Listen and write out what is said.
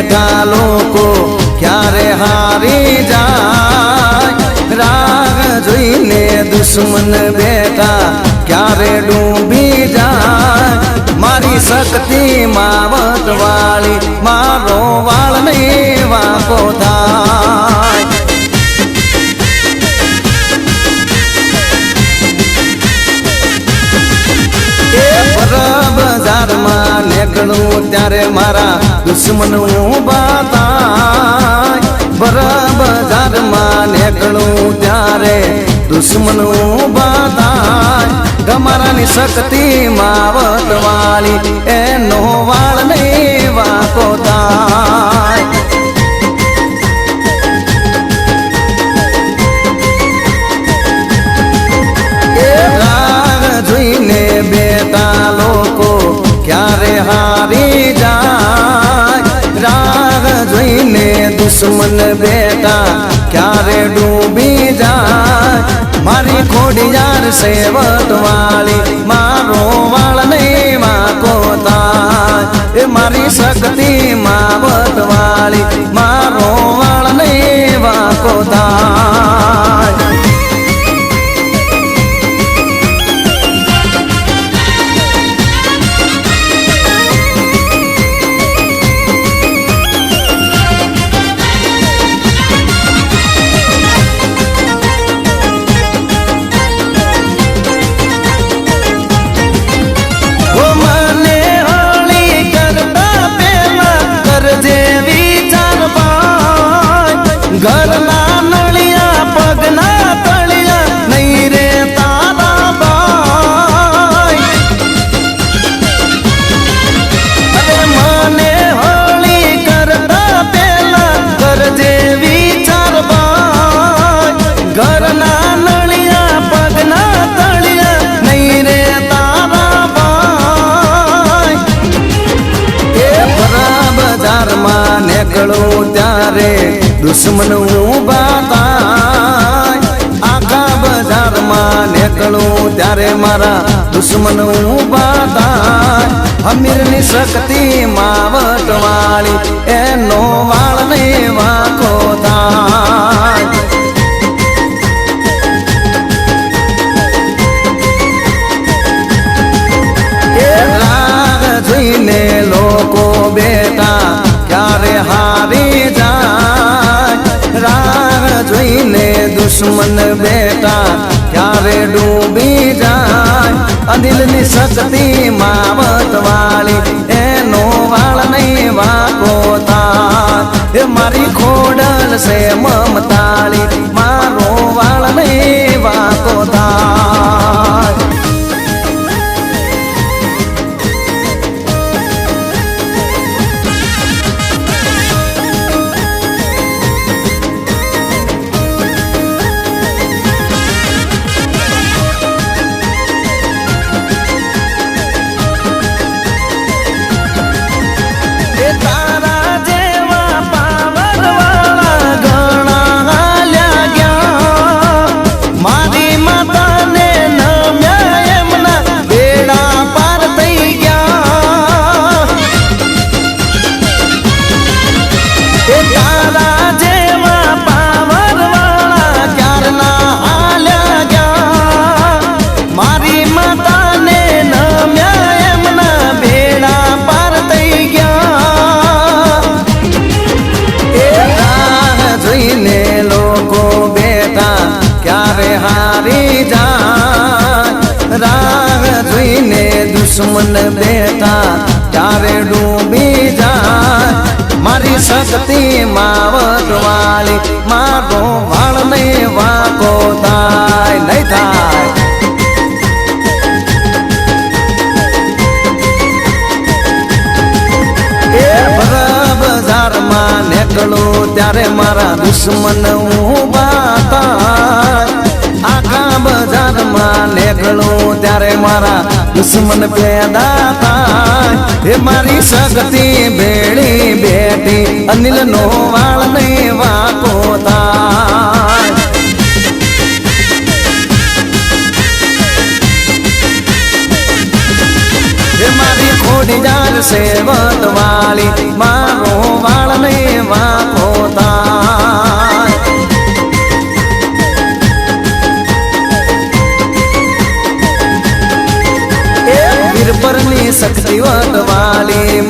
બેઠા લોકો ક્યારે હારી જાય રાહ જોઈને દુશ્મન બેઠા ક્યારે ડૂબી જાય મારી શક્તિ માવત વાળી મારો વાળ નહીં વાંકો થાય બજારમાં નીકળું ત્યારે મારા દુશ્મન ઊભા થાય બજારમાં નીકળું ત્યારે દુશ્મન ઊભા થાય ગમારાની શક્તિ માવત વાળી એનો વાળ નહીં વાંકો થાય જોઈને બેઠા લોકો ક્યારે હારી જાય રાહ જોઈને દુશ્મન બેઠા ક્યારે ડૂબી જાય મારી ખોડિયાર સેવત વાળી મારો વાળ નહીં વાંકો થાય એ મારી શક્તિ માવત વાળી મારો વાળ નહીં વાંકો થાય ઘરના નળિયા પગના તળિયા નહીં રે તારા બાઈ અરે મને હોળી કરતા પેલા કરજે વિચાર બાઈ ઘરના નળિયા પગના તળિયા નહીં રે તારા બાઈ એ બજારમાં નીકળું ત્યારે દુશ્મન ઊભા થાય આખા બજારમાં નીકળું ત્યારે મારા દુશ્મન ઊભા થાય અમીરની શક્તિ માવત વાળી એનો વાળ નહીં વાંકો થાય રાહ જોઈને લોકો બેઠા ક્યારે હારી જાય રાહ જોઈને દુશ્મન બેઠા ક્યારે ડૂબી જાય અનિલની શક્તિ માવત વાળી એનો વાળ નહીં વાંકો થાય એ મારી ખોડલ છે મમતાળી મારો વાળ નહીં વાંકો થાય દુશ્મન બેઠા ત્યારે ડૂબી જાય મારી શક્તિ માવત વાળી મારો વાળ નહીં વાંકો થાય નહીં થાય બજારમાં નીકળું ત્યારે મારા દુશ્મન ઊભા થાય આખા બજારમાં નીકળું ત્યારે મારા દુશ્મન પેદા થાય એ મારી શક્તિ ભેળી બેઠી અનિલનો વાળ નહીં વાંકો થાય એ મારી ખોડિયાર સેવત વાળી મારો વાળ વાળી